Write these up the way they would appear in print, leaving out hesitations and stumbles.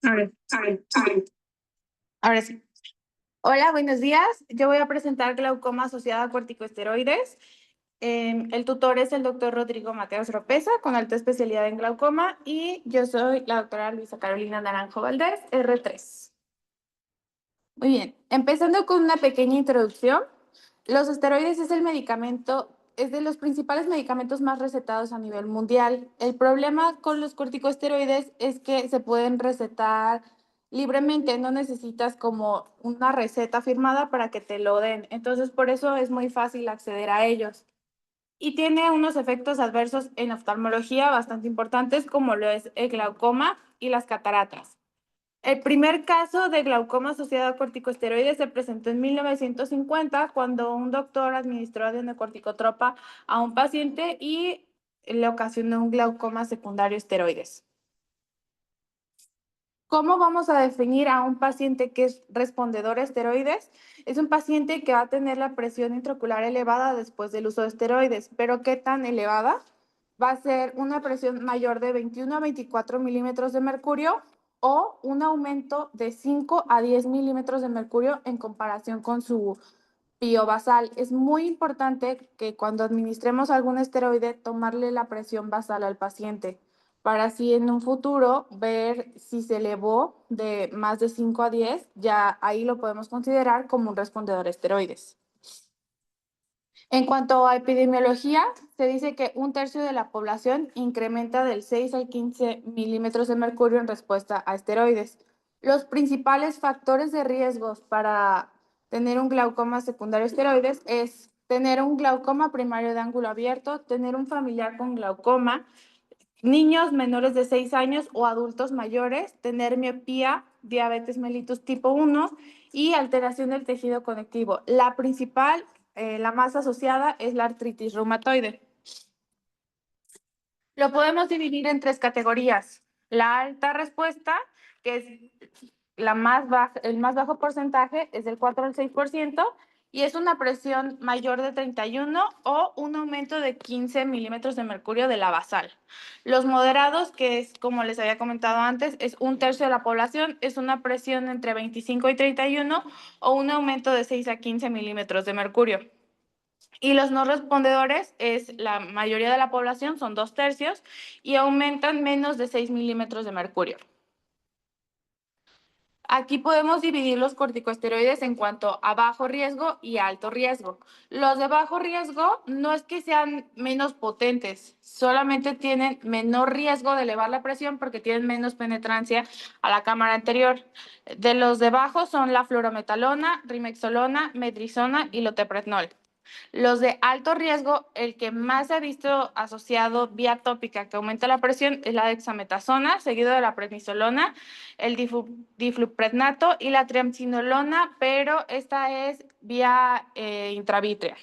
Ahora, ahora sí. Hola, buenos días. Yo voy a presentar glaucoma asociado a corticosteroides. El tutor es el doctor Rodrigo Mateos Ropeza, con alta especialidad en glaucoma, y yo soy la doctora Luisa Carolina Naranjo Valdés, R3. Muy bien, empezando con una pequeña introducción. Los esteroides es de los principales medicamentos más recetados a nivel mundial. El problema con los corticosteroides es que se pueden recetar libremente, no necesitas como una receta firmada para que te lo den. Entonces, por eso es muy fácil acceder a ellos. Y tiene unos efectos adversos en oftalmología bastante importantes, como lo es el glaucoma y las cataratas. El primer caso de glaucoma asociado a corticosteroides se presentó en 1950 cuando un doctor administró adenocorticotropa a un paciente y le ocasionó un glaucoma secundario esteroides. ¿Cómo vamos a definir a un paciente que es respondedor a esteroides? Es un paciente que va a tener la presión intraocular elevada después del uso de esteroides, pero ¿qué tan elevada? Va a ser una presión mayor de 21 a 24 milímetros de mercurio o un aumento de 5 a 10 milímetros de mercurio en comparación con su pío basal. Es muy importante que cuando administremos algún esteroide, tomarle la presión basal al paciente para así en un futuro ver si se elevó de más de 5 a 10, ya ahí lo podemos considerar como un respondedor a esteroides. En cuanto a epidemiología, se dice que un tercio de la población incrementa del 6 al 15 milímetros de mercurio en respuesta a esteroides. Los principales factores de riesgos para tener un glaucoma secundario a esteroides es tener un glaucoma primario de ángulo abierto, tener un familiar con glaucoma, niños menores de 6 años o adultos mayores, tener miopía, diabetes mellitus tipo 1 y alteración del tejido conectivo. La principal, la más asociada, es la artritis reumatoide. Lo podemos dividir en tres categorías. La alta respuesta, que es el más bajo porcentaje, es del 4 al 6%, y es una presión mayor de 31 o un aumento de 15 milímetros de mercurio de la basal. Los moderados, que es como les había comentado antes, es un tercio de la población, es una presión entre 25 y 31 o un aumento de 6 a 15 milímetros de mercurio. Y los no respondedores es la mayoría de la población, son 2/3, y aumentan menos de 6 milímetros de mercurio. Aquí podemos dividir los corticosteroides en cuanto a bajo riesgo y alto riesgo. Los de bajo riesgo no es que sean menos potentes, solamente tienen menor riesgo de elevar la presión porque tienen menos penetrancia a la cámara anterior. De los de bajo son la fluorometalona, rimexolona, medrisona y loteprednol. Los de alto riesgo, el que más se ha visto asociado vía tópica que aumenta la presión es la dexametasona, seguido de la prednisolona, el difluprednato y la triamcinolona, pero esta es vía intravítrea.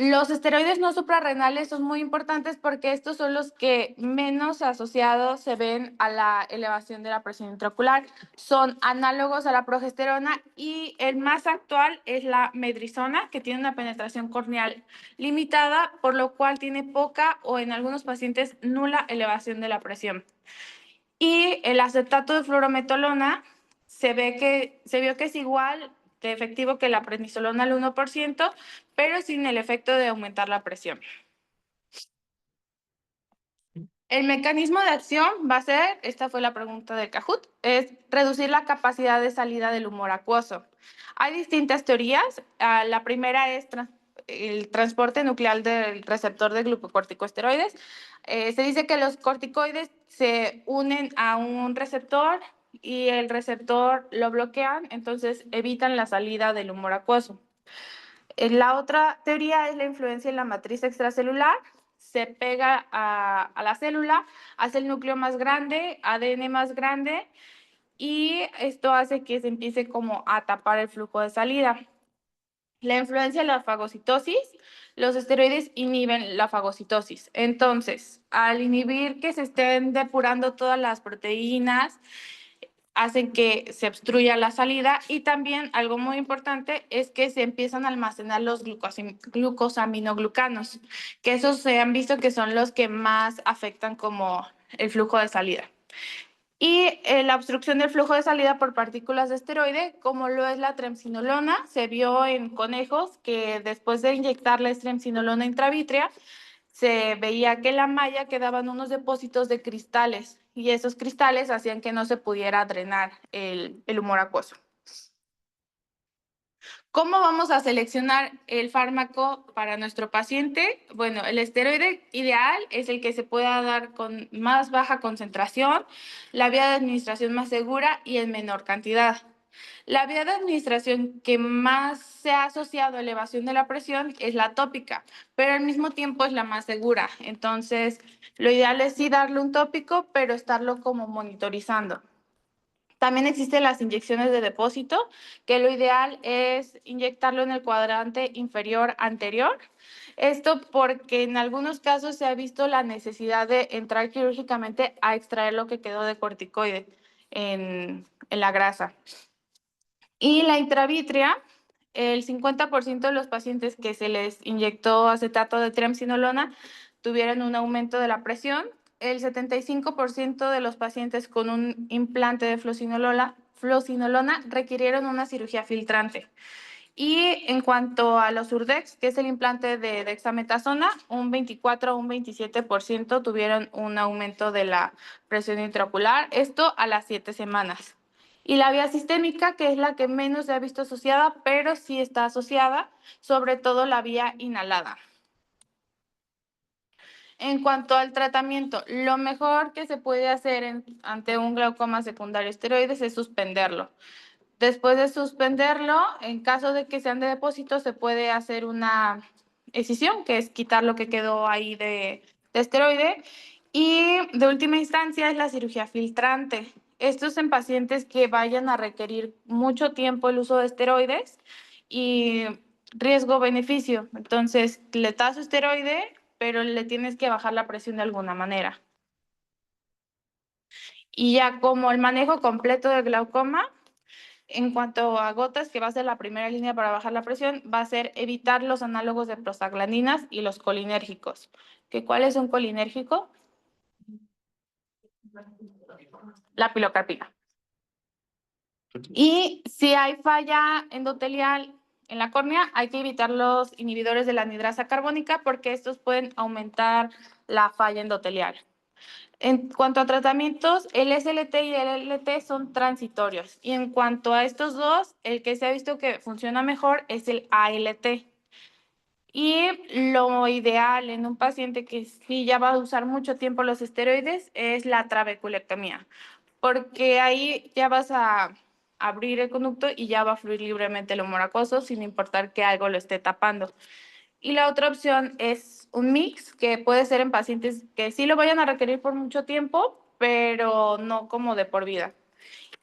Los esteroides no suprarrenales son muy importantes porque estos son los que menos asociados se ven a la elevación de la presión intraocular. Son análogos a la progesterona y el más actual es la medrisona, que tiene una penetración corneal limitada, por lo cual tiene poca o en algunos pacientes nula elevación de la presión. Y el acetato de fluorometolona se vio que es igual de efectivo que la prednisolona al 1%, pero sin el efecto de aumentar la presión. El mecanismo de acción va a ser, esta fue la pregunta del Kahoot, es reducir la capacidad de salida del humor acuoso. Hay distintas teorías. La primera es el transporte nuclear del receptor de glucocorticosteroides. Se dice que los corticoides se unen a un receptor y el receptor lo bloquean, entonces evitan la salida del humor acuoso. La otra teoría es la influencia en la matriz extracelular. Se pega a la célula, hace el núcleo más grande, ADN más grande, y esto hace que se empiece como a tapar el flujo de salida. La influencia en la fagocitosis, los esteroides inhiben la fagocitosis. Entonces, al inhibir que se estén depurando todas las proteínas, hacen que se obstruya la salida, y también algo muy importante es que se empiezan a almacenar los glucosaminoglucanos, que esos se han visto que son los que más afectan como el flujo de salida. Y la obstrucción del flujo de salida por partículas de esteroide, como lo es la triamcinolona, se vio en conejos que después de inyectarles triamcinolona intravítrea, se veía que en la malla quedaban unos depósitos de cristales y esos cristales hacían que no se pudiera drenar el humor acuoso. ¿Cómo vamos a seleccionar el fármaco para nuestro paciente? Bueno, el esteroide ideal es el que se pueda dar con más baja concentración, la vía de administración más segura y en menor cantidad. La vía de administración que más se ha asociado a elevación de la presión es la tópica, pero al mismo tiempo es la más segura. Entonces, lo ideal es sí darle un tópico, pero estarlo como monitorizando. También existen las inyecciones de depósito, que lo ideal es inyectarlo en el cuadrante inferior anterior. Esto porque en algunos casos se ha visto la necesidad de entrar quirúrgicamente a extraer lo que quedó de corticoide en la grasa. Y la intravítrea, el 50% de los pacientes que se les inyectó acetato de triamcinolona tuvieron un aumento de la presión. El 75% de los pacientes con un implante de flocinolona requirieron una cirugía filtrante. Y en cuanto a los Urdex, que es el implante de dexametasona, un 24 o un 27% tuvieron un aumento de la presión intraocular, esto a las 7 semanas. Y la vía sistémica, que es la que menos se ha visto asociada, pero sí está asociada, sobre todo la vía inhalada. En cuanto al tratamiento, lo mejor que se puede hacer ante un glaucoma secundario esteroides es suspenderlo. Después de suspenderlo, en caso de que sean de depósito, se puede hacer una excisión, que es quitar lo que quedó ahí de esteroide. Y de última instancia es la cirugía filtrante. Esto es en pacientes que vayan a requerir mucho tiempo el uso de esteroides y riesgo-beneficio. Entonces, le das esteroide, pero le tienes que bajar la presión de alguna manera. Y ya como el manejo completo del glaucoma, en cuanto a gotas, que va a ser la primera línea para bajar la presión, va a ser evitar los análogos de prostaglandinas y los colinérgicos. ¿Cuál es un colinérgico? La pilocarpina. Y si hay falla endotelial en la córnea, hay que evitar los inhibidores de la anhidrasa carbónica porque estos pueden aumentar la falla endotelial. En cuanto a tratamientos, el SLT y el LT son transitorios. Y en cuanto a estos dos, el que se ha visto que funciona mejor es el ALT. Y lo ideal en un paciente que sí ya va a usar mucho tiempo los esteroides es la trabeculectomía, porque ahí ya vas a abrir el conducto y ya va a fluir libremente el humor acuoso sin importar que algo lo esté tapando. Y la otra opción es un mix, que puede ser en pacientes que sí lo vayan a requerir por mucho tiempo, pero no como de por vida.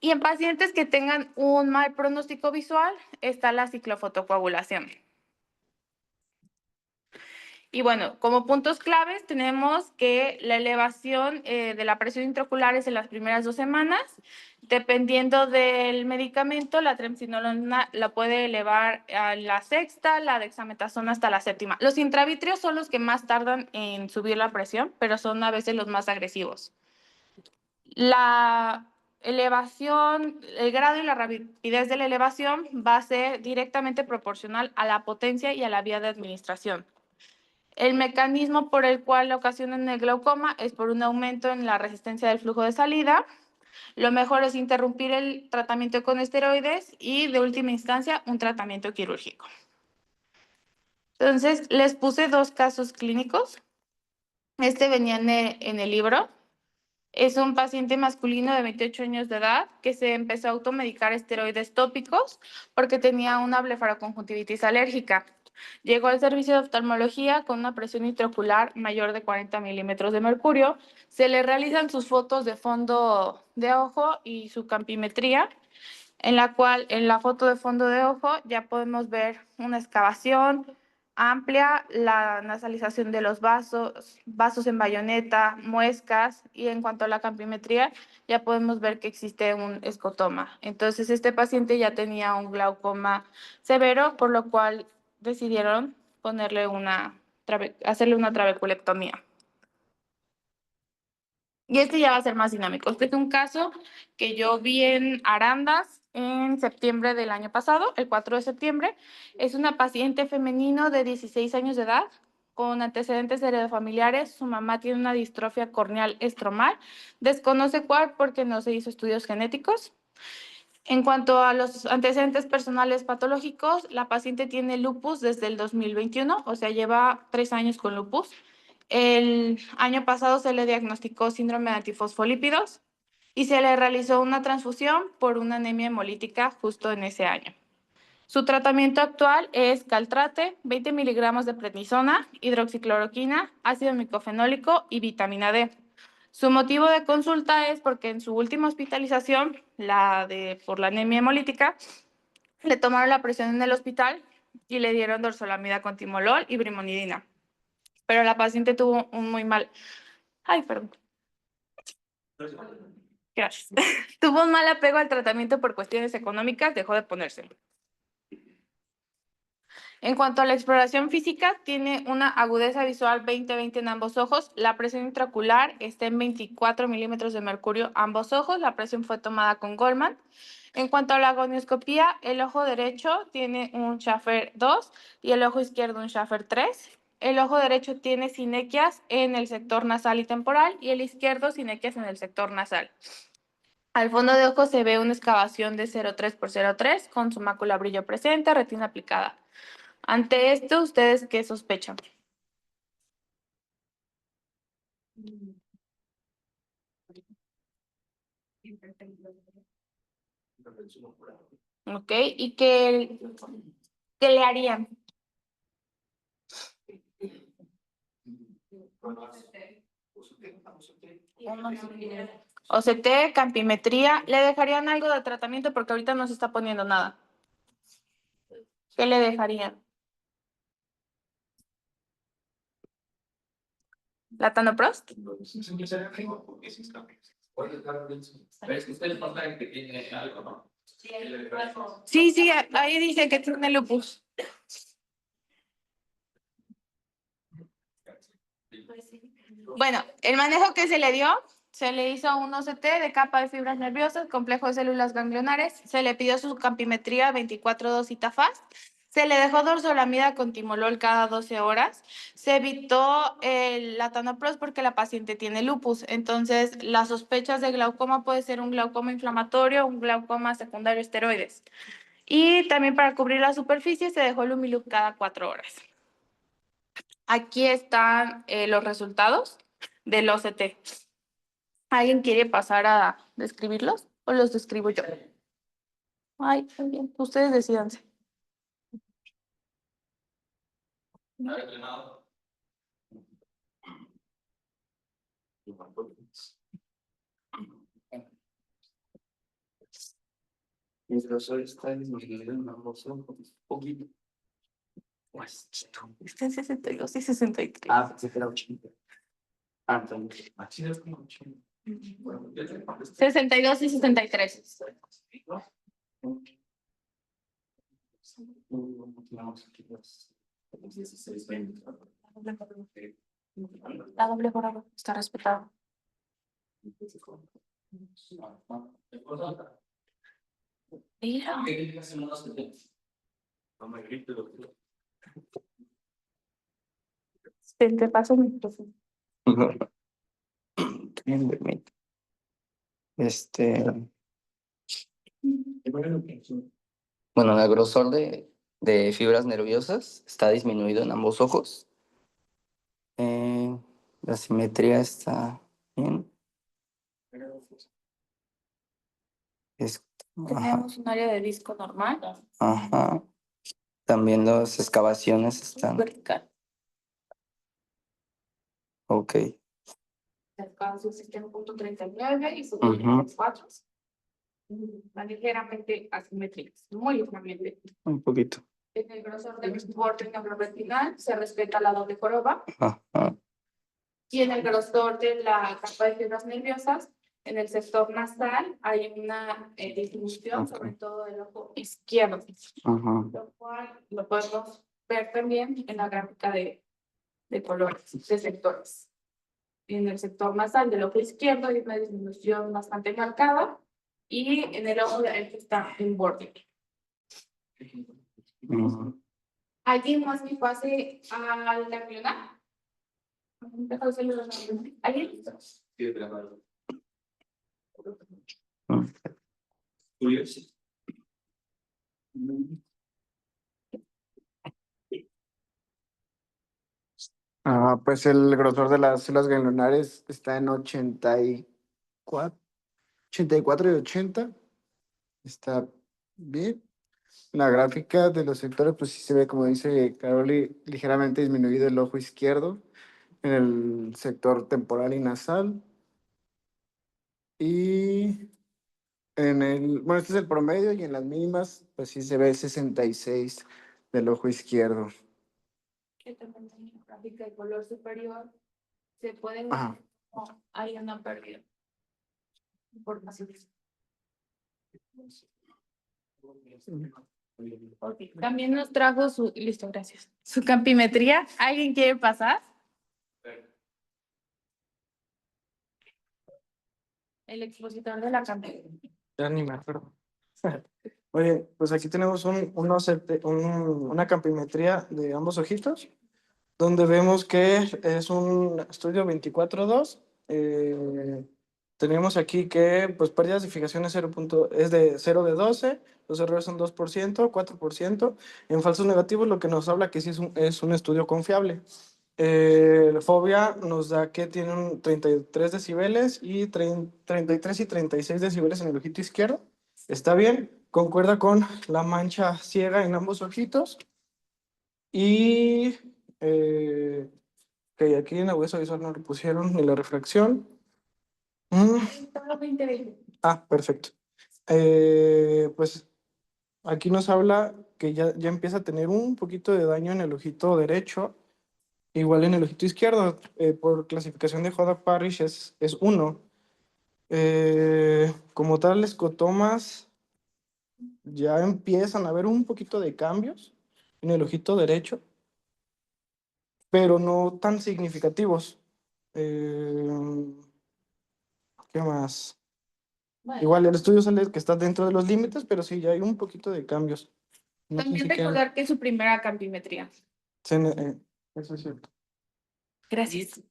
Y en pacientes que tengan un mal pronóstico visual, está la ciclofotocoagulación. Y bueno, como puntos claves tenemos que la elevación de la presión intraocular es en las primeras 2 semanas. Dependiendo del medicamento, la triamcinolona la puede elevar a la sexta, la dexametasona hasta la séptima. Los intravítreos son los que más tardan en subir la presión, pero son a veces los más agresivos. La elevación, el grado y la rapidez de la elevación va a ser directamente proporcional a la potencia y a la vía de administración. El mecanismo por el cual ocasionan el glaucoma es por un aumento en la resistencia del flujo de salida. Lo mejor es interrumpir el tratamiento con esteroides y, de última instancia, un tratamiento quirúrgico. Entonces, les puse 2 casos clínicos. Este venía en el libro. Es un paciente masculino de 28 años de edad que se empezó a automedicar esteroides tópicos porque tenía una blefaroconjuntivitis alérgica. Llegó al servicio de oftalmología con una presión intraocular mayor de 40 milímetros de mercurio. Se le realizan sus fotos de fondo de ojo y su campimetría, en la cual en la foto de fondo de ojo ya podemos ver una excavación amplia, la nasalización de los vasos en bayoneta, muescas, y en cuanto a la campimetría ya podemos ver que existe un escotoma. Entonces este paciente ya tenía un glaucoma severo, por lo cual decidieron hacerle una trabeculectomía. Y este ya va a ser más dinámico. Este es un caso que yo vi en Arandas en septiembre del año pasado, el 4 de septiembre. Es una paciente femenino de 16 años de edad con antecedentes heredofamiliares. Su mamá tiene una distrofia corneal estromal. Desconoce cuál porque no se hizo estudios genéticos. En cuanto a los antecedentes personales patológicos, la paciente tiene lupus desde el 2021, o sea, lleva 3 años con lupus. El año pasado se le diagnosticó síndrome de antifosfolípidos y se le realizó una transfusión por una anemia hemolítica justo en ese año. Su tratamiento actual es caltrate, 20 miligramos de prednisona, hidroxicloroquina, ácido micofenólico y vitamina D. Su motivo de consulta es porque en su última hospitalización, por la anemia hemolítica, le tomaron la presión en el hospital y le dieron dorzolamida con timolol y brimonidina. Pero la paciente tuvo un muy mal... Ay, perdón. Gracias. Tuvo un mal apego al tratamiento por cuestiones económicas, dejó de ponérselo. En cuanto a la exploración física, tiene una agudeza visual 20-20 en ambos ojos. La presión intraocular está en 24 milímetros de mercurio ambos ojos. La presión fue tomada con Goldman. En cuanto a la gonioscopía, el ojo derecho tiene un Schaffer 2 y el ojo izquierdo un Schaffer 3. El ojo derecho tiene sinequias en el sector nasal y temporal y el izquierdo sinequias en el sector nasal. Al fondo de ojo se ve una excavación de 0,3 por 0,3 con su mácula brillo presente, retina aplicada. Ante esto, ¿ustedes qué sospechan? ¿Ok? ¿Y qué le harían? OCT, campimetría. ¿Le dejarían algo de tratamiento? Porque ahorita no se está poniendo nada. ¿Qué le dejarían? ¿Latanoprost? Sí, sí, ahí dice que tiene lupus. Bueno, el manejo que se le dio, se le hizo un OCT de capa de fibras nerviosas, complejo de células ganglionares, se le pidió su campimetría 24-2 y Tafast, se le dejó dorzolamida con timolol cada 12 horas, se evitó el latanoprost porque la paciente tiene lupus, entonces las sospechas de glaucoma puede ser un glaucoma inflamatorio, un glaucoma secundario esteroides. Y también para cubrir la superficie se dejó el Lumilup cada 4 horas. Aquí están los resultados del OCT. ¿Alguien quiere pasar a describirlos o los describo yo? Ay, muy bien. Ustedes decídanse. El grosor está disminuido en ambos ojos, poquito. Está en 62 y 63. Ah, pensé que era 80. Ah, entonces. Así es como 80. 62 y 63. Vamos aquí los 16, 20. La doble jornada está respetada. Mira. Te paso mi micrófono. Bueno, el grosor de fibras nerviosas está disminuido en ambos ojos. La simetría está bien. Tenemos un área de disco normal. Ajá. También las excavaciones están. Vertical. Ok. Su sistema punto 39 y su 34. Van ligeramente asimétricas, muy ligeramente. Un poquito. En el grosor del borde neuroretinal se respeta la doble joroba. Ajá. Y en el grosor de la capa de fibras nerviosas, en el sector nasal, hay una disminución, sobre todo del ojo izquierdo. Ajá. Lo cual lo podemos ver también en la gráfica de colores, de sectores. en el sector nasal del ojo izquierdo hay una disminución bastante marcada y en el ojo derecho está en borde. ¿Alguien más que pase al ganglionar? ¿Alguien? Pues el grosor de las células ganglionares está en 84 y 80. Está bien. La gráfica de los sectores, pues sí se ve, como dice Caroli, ligeramente disminuido el ojo izquierdo en el sector temporal y nasal. Y bueno, este es el promedio y en las mínimas, pues sí se ve 66 del ojo izquierdo. Que también en la gráfica de color superior se puede ver Ajá. cómo hay una pérdida por pacientes. Okay. También nos trajo su, listo, gracias. Su campimetría. ¿Alguien quiere pasar? El expositor de la campimetría. Ya ni me acuerdo. Oye, pues aquí tenemos una campimetría de ambos ojitos, donde vemos que es un estudio 24-2. Tenemos aquí que pues pérdidas de fijación es de 0 de 12, los errores son 2%, 4%. En falsos negativos, lo que nos habla que sí es un estudio confiable. La fobia nos da que tiene un 33 decibeles y 33 y 36 decibeles en el ojito izquierdo. Está bien, concuerda con la mancha ciega en ambos ojitos. Y que aquí en la hueso visual no le pusieron ni la refracción. Perfecto. Pues aquí nos habla que ya empieza a tener un poquito de daño en el ojito derecho. Igual en el ojito izquierdo, por clasificación de Joda Parrish es 1. Como tal, escotomas ya empiezan a haber un poquito de cambios en el ojito derecho, pero no tan significativos. ¿Qué más? Bueno, Igual el estudio sale que está dentro de los límites, pero sí, ya hay un poquito de cambios. No sé también si queda- recordar que es su primera campimetría. Eso es cierto. Gracias.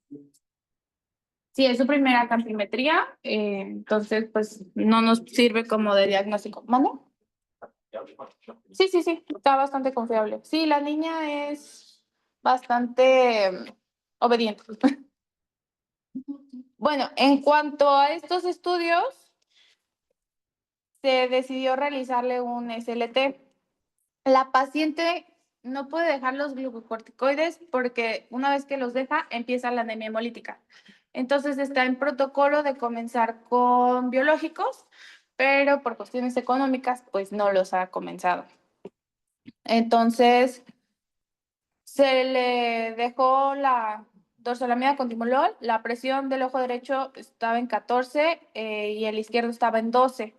Sí, es su primera campimetría, entonces pues no nos sirve como de diagnóstico. ¿Mano? Sí, sí, sí, está bastante confiable. Sí, la niña es bastante obediente. Bueno, en cuanto a estos estudios, se decidió realizarle un SLT. La paciente no puede dejar los glucocorticoides porque una vez que los deja, empieza la anemia hemolítica. Entonces está en protocolo de comenzar con biológicos, pero por cuestiones económicas, pues no los ha comenzado. Entonces, se le dejó la dorsalamida con timolol, la presión del ojo derecho estaba en 14 y el izquierdo estaba en 12.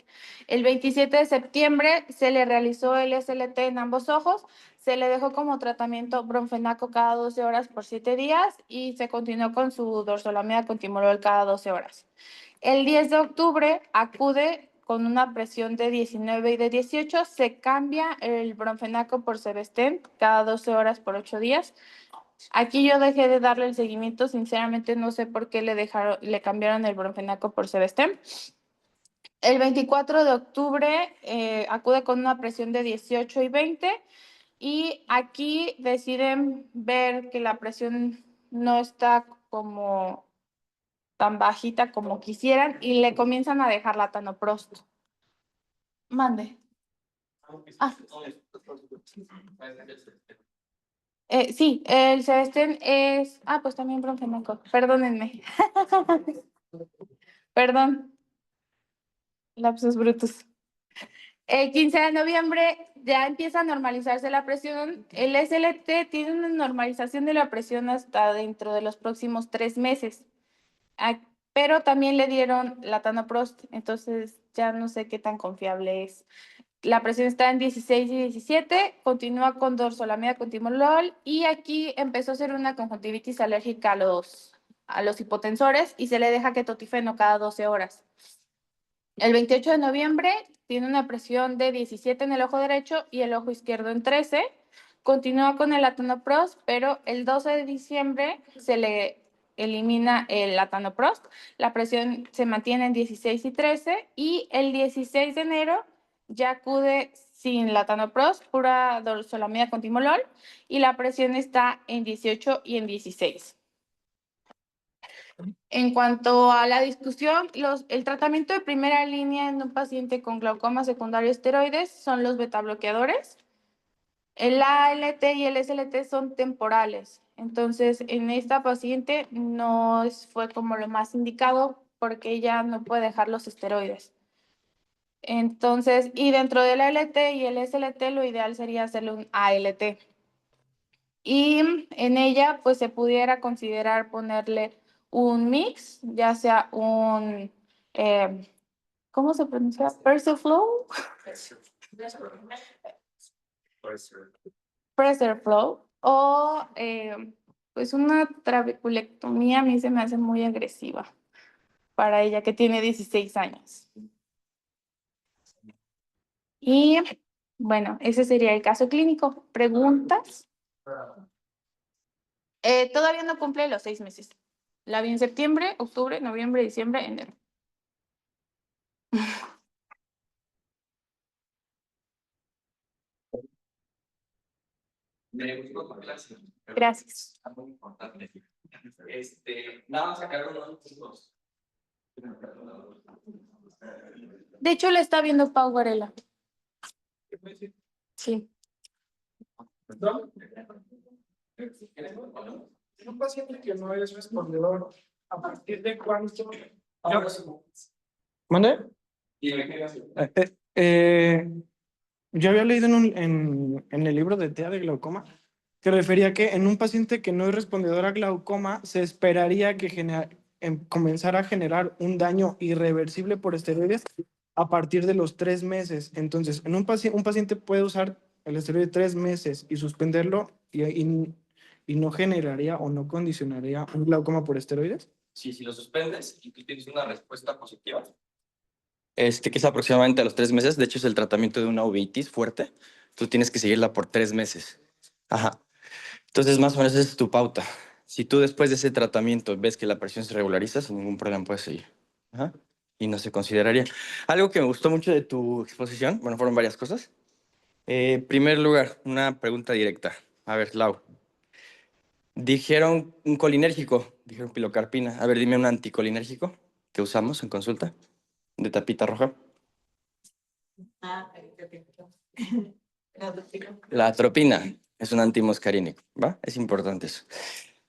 El 27 de septiembre se le realizó el SLT en ambos ojos, se le dejó como tratamiento bromfenaco cada 12 horas por 7 días y se continuó con su dorsalamida con timolol cada 12 horas. El 10 de octubre acude con una presión de 19 y de 18, se cambia el bromfenaco por Sevesten cada 12 horas por 8 días. Aquí yo dejé de darle el seguimiento, sinceramente no sé por qué le cambiaron el bromfenaco por Sevesten. El 24 de octubre acude con una presión de 18 y 20 y aquí deciden ver que la presión no está como tan bajita como quisieran y le comienzan a dejar la tanoprost. Mande. Sí, el Sebastián es... pues también bromfenaco. Perdónenme. Perdón. Lapsus brutus. El 15 de noviembre ya empieza a normalizarse la presión. El SLT tiene una normalización de la presión hasta dentro de los próximos 3 meses. Pero también le dieron la tanoprost, entonces ya no sé qué tan confiable es. La presión está en 16 y 17, continúa con dorsolamida con timolol y aquí empezó a ser una conjuntivitis alérgica a los a los hipotensores y se le deja ketotifeno cada 12 horas. El 28 de noviembre tiene una presión de 17 en el ojo derecho y el ojo izquierdo en 13. Continúa con el latanoprost, pero el 12 de diciembre se le elimina el latanoprost. La presión se mantiene en 16 y 13 y el 16 de enero ya acude sin latanoprost, pura dorzolamida con timolol y la presión está en 18 y en 16. En cuanto a la discusión, el tratamiento de primera línea en un paciente con glaucoma secundario esteroides son los betabloqueadores. El ALT y el SLT son temporales. Entonces, en esta paciente fue como lo más indicado porque ella no puede dejar los esteroides. Entonces, y dentro del ALT y el SLT, lo ideal sería hacerle un ALT. Y en ella, pues se pudiera considerar ponerle un mix, ya sea un, ¿cómo se pronuncia? Persiflow. Preserflow o pues una trabeculectomía a mí se me hace muy agresiva para ella que tiene 16 años. Y bueno, ese sería el caso clínico. ¿Preguntas? Todavía no cumple los 6 meses. La vi en septiembre, octubre, noviembre, diciembre, enero. Me gustó tu clase. Gracias. Está muy importante. Nada más sacar unos puntos. De hecho, la está viendo Pau Varela. Sí. Un paciente que no es respondedor, ¿a partir de cuánto? ¿Mande? Yo había leído en el libro de TEA de glaucoma que refería que en un paciente que no es respondedor a glaucoma se esperaría que comenzara a generar un daño irreversible por esteroides a partir de los 3 meses. Entonces, un paciente puede usar el esteroide 3 meses y suspenderlo y no generaría o no condicionaría un glaucoma por esteroides. Sí, si lo suspendes y tú tienes una respuesta positiva, que es aproximadamente a los 3 meses, de hecho es el tratamiento de una uveitis fuerte, tú tienes que seguirla por 3 meses. Ajá. Entonces, más o menos esa es tu pauta. Si tú después de ese tratamiento ves que la presión se regulariza, sin ningún problema puedes seguir. Ajá. Y no se consideraría. Algo que me gustó mucho de tu exposición, bueno, fueron varias cosas. Primer lugar, una pregunta directa. A ver, Lau. Dijeron un colinérgico, dijeron pilocarpina. A ver, dime un anticolinérgico que usamos en consulta de tapita roja. La atropina es un antimuscarínico, ¿va? Es importante eso.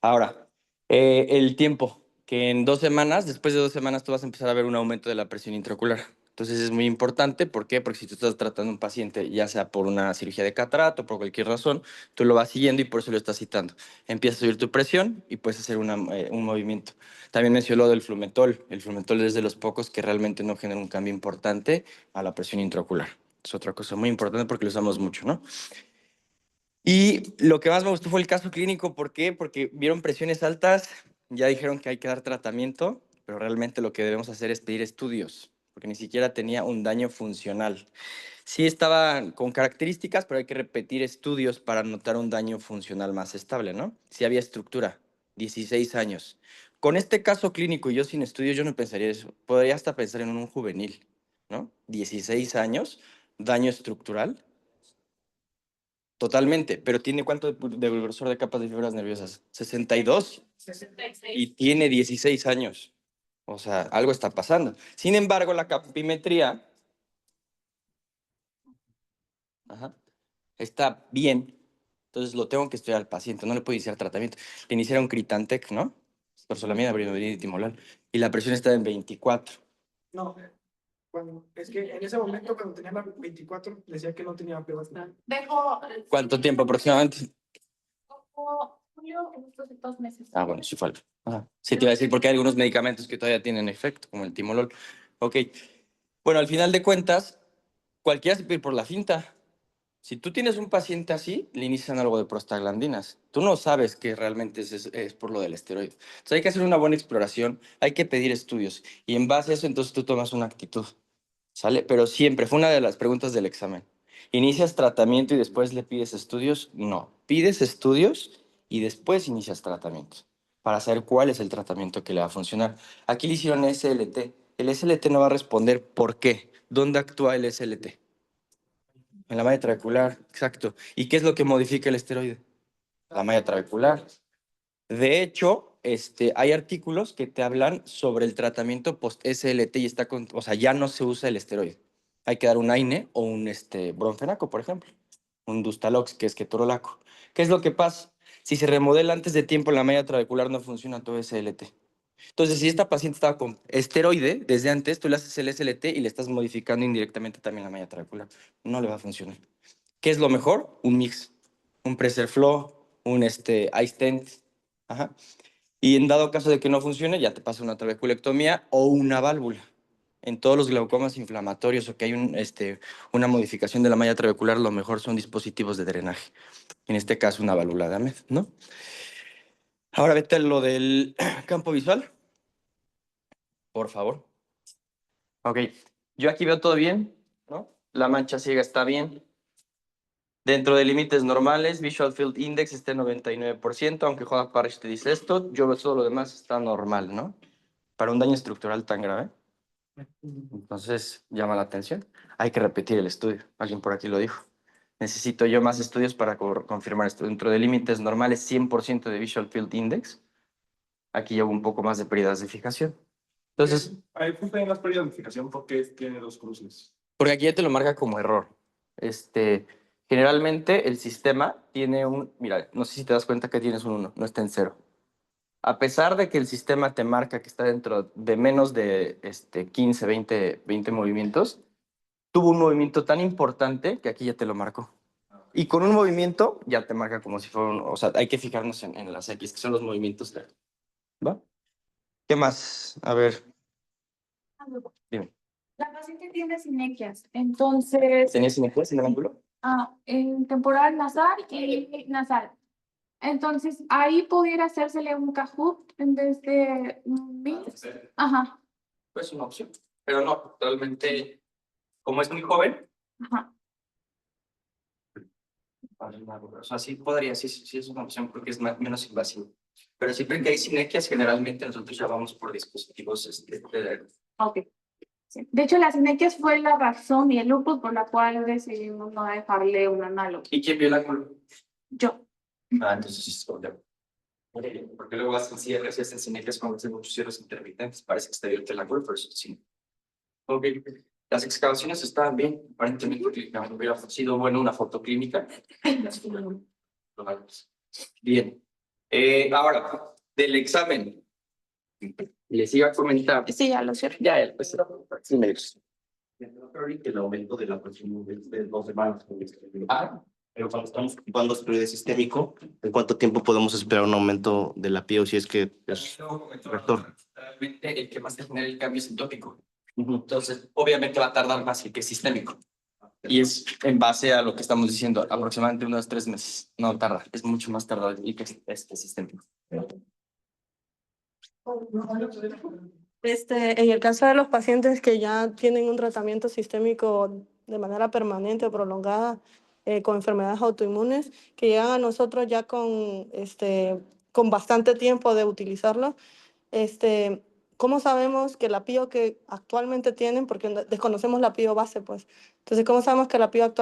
Ahora, el tiempo, que en 2 semanas, después de 2 semanas, tú vas a empezar a ver un aumento de la presión intraocular. Entonces es muy importante, ¿por qué? Porque si tú estás tratando a un paciente, ya sea por una cirugía de catarato o por cualquier razón, tú lo vas siguiendo y por eso lo estás citando. Empieza a subir tu presión y puedes hacer un movimiento. También mencionó lo del flumetol. El flumetol es de los pocos que realmente no genera un cambio importante a la presión intraocular. Es otra cosa muy importante porque lo usamos mucho, ¿no? Y lo que más me gustó fue el caso clínico. ¿Por qué? Porque vieron presiones altas, ya dijeron que hay que dar tratamiento, pero realmente lo que debemos hacer es pedir estudios, porque ni siquiera tenía un daño funcional. Sí estaba con características, pero hay que repetir estudios para notar un daño funcional más estable, ¿no? Sí había estructura, 16 años. Con este caso clínico y yo sin estudios, yo no pensaría eso. Podría hasta pensar en un juvenil, ¿no? 16 años, daño estructural. Totalmente, pero ¿tiene cuánto de grosor de capas de fibras nerviosas? 62. 66. Y tiene 16 años. O sea, algo está pasando. Sin embargo, la capimetría está bien. Entonces lo tengo que estudiar al paciente, no le puedo iniciar tratamiento. Le iniciaron Critantec, ¿no? Torsolamida, brimonidina y timolol. Y la presión está en 24. No, es que en ese momento cuando tenía la 24 decía que no tenía pruebas. ¿Cuánto tiempo aproximadamente? Julio, estos 2 meses. Ah, bueno, sí falta. Ajá. Sí, te iba a decir porque hay algunos medicamentos que todavía tienen efecto, como el timolol. Ok. Bueno, al final de cuentas, cualquiera se puede ir por la finta. Si tú tienes un paciente así, le inician algo de prostaglandinas. Tú no sabes que realmente es por lo del esteroide. Entonces hay que hacer una buena exploración, hay que pedir estudios y en base a eso entonces tú tomas una actitud, ¿sale? Pero siempre, fue una de las preguntas del examen. ¿Inicias tratamiento y después le pides estudios? No, pides estudios y después inicias tratamiento para saber cuál es el tratamiento que le va a funcionar. Aquí le hicieron SLT. El SLT no va a responder por qué. ¿Dónde actúa el SLT? En la malla trabecular, exacto. ¿Y qué es lo que modifica el esteroide? La malla trabecular. De hecho, hay artículos que te hablan sobre el tratamiento post-SLT y o sea, ya no se usa el esteroide. Hay que dar un AINE o un bromfenaco, por ejemplo. Un Dustalox, que es ketorolaco. ¿Qué es lo que pasa? Si se remodela antes de tiempo la malla trabecular, no funciona todo SLT. Entonces, si esta paciente estaba con esteroide desde antes, tú le haces el SLT y le estás modificando indirectamente también la malla trabecular. No le va a funcionar. ¿Qué es lo mejor? Un mix. Un Preserflow, un iStent. Ajá. Y en dado caso de que no funcione, ya te pasa una trabeculectomía o una válvula. En todos los glaucomas inflamatorios o que hay una modificación de la malla trabecular, lo mejor son dispositivos de drenaje. En este caso, una válvula de AMED, ¿no? Ahora vete a lo del campo visual, por favor. Ok, yo aquí veo todo bien, ¿no? La mancha ciega está bien. Dentro de límites normales, Visual Field Index está en 99%, aunque Joda Parrish te dice esto, yo veo todo lo demás está normal, ¿no? Para un daño estructural tan grave. Entonces, llama la atención. Hay que repetir el estudio. Alguien por aquí lo dijo. Necesito yo más estudios para confirmar esto. Dentro de límites normales, 100% de Visual Field Index. Aquí llevo un poco más de pérdidas de fijación. Entonces, Ahí fue más pérdida de notificación porque tiene dos cruces. porque aquí ya te lo marca como error. Generalmente el sistema tiene mira, no sé si te das cuenta que tienes un 1, no está en 0. A pesar de que el sistema te marca que está dentro de menos de 15, 20 movimientos, tuvo un movimiento tan importante que aquí ya te lo marcó. Y con un movimiento ya te marca como si fuera o sea, hay que fijarnos en las X, que son los movimientos. ¿Va? ¿Qué más? A ver, dime. La paciente tiene sinequias, entonces, ¿Tenías sinequias en el ángulo? en temporal nasal y nasal. Entonces, ahí pudiera hacérsele un Kahoot en vez de un mix. Ajá, Pues una opción. Pero no, realmente, como es muy joven, ajá. o sea, sí podría, sí es una opción porque es menos invasivo. Pero siempre que hay sinergias, generalmente nosotros ya vamos por dispositivos Ok. Sí. De hecho, las sinequias fue la razón y el lupus por la cual decidimos no dejarle un análogo. ¿Y quién vio el ángulo? Yo. Entonces sí es problema. Porque luego hacen cierres y hacen sinergias cuando hacen muchos cierres intermitentes. Parece que está abierto el ángulo, pero eso sí. Ok. Las excavaciones estaban bien, aparentemente clínicamente hubiera sido bueno una foto clínica. Bien. Ahora, del examen. Les iba a comentar. Sí, ya lo sé. Ya, pues, sí me dices. Que el aumento de la presión de 2 semanas. Ah, Pero cuando estamos ocupando esteroide sistémico, ¿en cuánto tiempo podemos esperar un aumento de la PIO si es que es rector? realmente el que más te genera el cambio es el tópico. Entonces, obviamente va a tardar más el que es sistémico. Y es en base a lo que estamos diciendo, aproximadamente unos 3 meses. No tarda, es mucho más tardado el que es sistémico. En el caso de los pacientes que ya tienen un tratamiento sistémico de manera permanente o prolongada con enfermedades autoinmunes, que llegan a nosotros ya con bastante tiempo de utilizarlo, ¿cómo sabemos que la PIO que actualmente tienen, porque desconocemos la PIO base, pues, entonces, ¿cómo sabemos que la PIO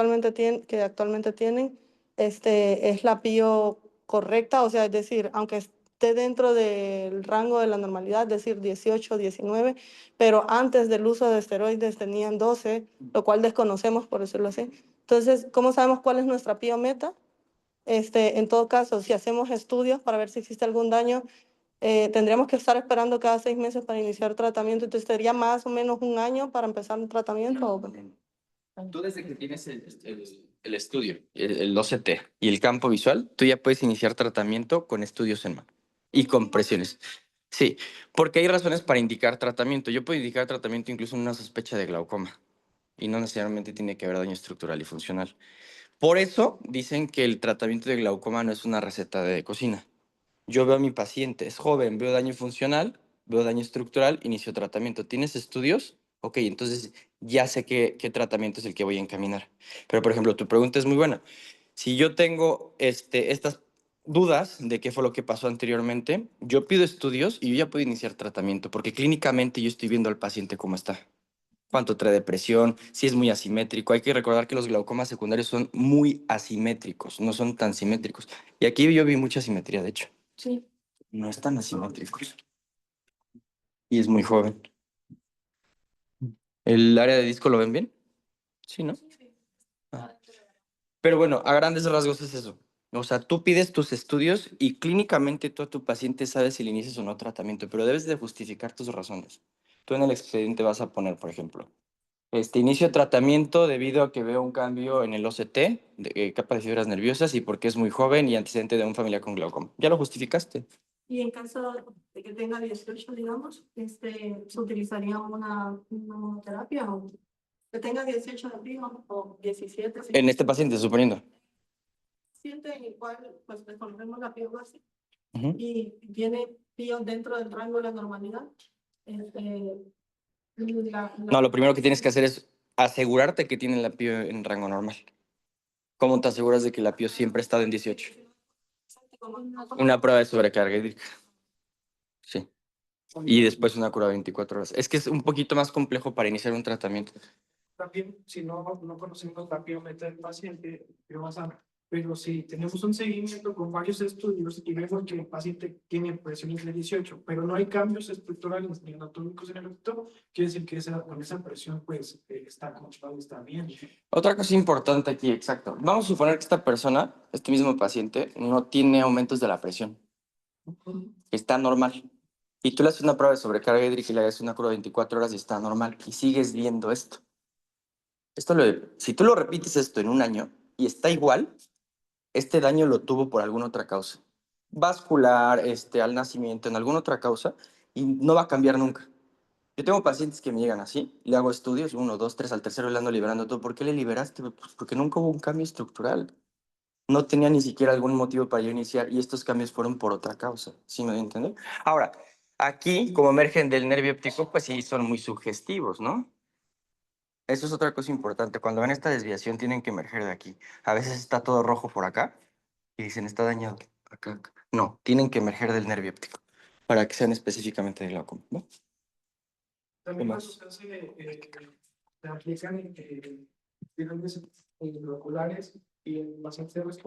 que actualmente tienen es la PIO correcta? O sea, es decir, aunque esté dentro del rango de la normalidad, es decir, 18, 19, pero antes del uso de esteroides tenían 12, lo cual desconocemos, por decirlo así. Entonces, ¿cómo sabemos cuál es nuestra PIO meta? En todo caso, si hacemos estudios para ver si existe algún daño, tendríamos que estar esperando cada 6 meses para iniciar tratamiento. Entonces, ¿sería más o menos un año para empezar un tratamiento? Tú desde que tienes el estudio, el OCT y el campo visual, tú ya puedes iniciar tratamiento con estudios en mano y con presiones. Sí, porque hay razones para indicar tratamiento. Yo puedo indicar tratamiento incluso en una sospecha de glaucoma y no necesariamente tiene que haber daño estructural y funcional. Por eso dicen que el tratamiento de glaucoma no es una receta de cocina. Yo veo a mi paciente, es joven, veo daño funcional, veo daño estructural, inicio tratamiento. ¿Tienes estudios? Ok, entonces ya sé qué tratamiento es el que voy a encaminar. Pero, por ejemplo, tu pregunta es muy buena. Si yo tengo estas dudas de qué fue lo que pasó anteriormente, yo pido estudios y yo ya puedo iniciar tratamiento, porque clínicamente yo estoy viendo al paciente cómo está. Cuánto trae depresión, si es muy asimétrico. Hay que recordar que los glaucomas secundarios son muy asimétricos, no son tan simétricos. Y aquí yo vi mucha simetría, de hecho. Sí. No es tan asimétrico. Y es muy joven. ¿El área de disco lo ven bien? Sí, ¿no? Ah. Pero bueno, a grandes rasgos es eso. O sea, tú pides tus estudios y clínicamente tú a tu paciente sabes si le inicias o no tratamiento, pero debes de justificar tus razones. Tú en el expediente vas a poner, por ejemplo, inicio tratamiento debido a que veo un cambio en el OCT, capa de fibras nerviosas, y porque es muy joven y antecedente de un familiar con glaucoma. ¿Ya lo justificaste? Y en caso de que tenga 18, digamos, se utilizaría una monoterapia o que tenga 18 de prima o 17. En este paciente, suponiendo. Siente en el cual pues resolvemos la biopsia Ujú. y tiene pío dentro del rango de la normalidad. No, lo primero que tienes que hacer es asegurarte que tienen la PIO en rango normal. ¿Cómo te aseguras de que la PIO siempre ha estado en 18? Una prueba de sobrecarga hídrica. Sí. Y después una cura de 24 horas. Es que es un poquito más complejo para iniciar un tratamiento. También, si no conocemos la biometría del paciente, pero si tenemos un seguimiento con varios estudios y vemos que el paciente tiene presiones de 18, pero no hay cambios estructurales ni anatómicos en el octo, quiere decir que con esa presión pues está controlado, está bien. Otra cosa importante aquí, exacto. Vamos a suponer que esta persona, este mismo paciente, no tiene aumentos de la presión. Está normal. Y tú le haces una prueba de sobrecarga hídrica y le haces una cura de 24 horas y está normal. Y sigues viendo esto. Si tú lo repites esto en un año y está igual, este daño lo tuvo por alguna otra causa. Vascular, al nacimiento, en alguna otra causa, y no va a cambiar nunca. Yo tengo pacientes que me llegan así, le hago estudios, 1, 2, 3, al tercero le ando liberando todo. ¿Por qué le liberaste? Pues porque nunca hubo un cambio estructural. No tenía ni siquiera algún motivo para yo iniciar y estos cambios fueron por otra causa. ¿Sí me entienden? Ahora, aquí, como emergen del nervio óptico, pues sí, son muy sugestivos, ¿no? Eso es otra cosa importante. Cuando ven esta desviación, tienen que emerger de aquí. A veces está todo rojo por acá y dicen, está dañado acá. No, tienen que emerger del nervio óptico para que sean específicamente de glaucoma, ¿no? También cuando se aplican tiroides oculares y en pacientes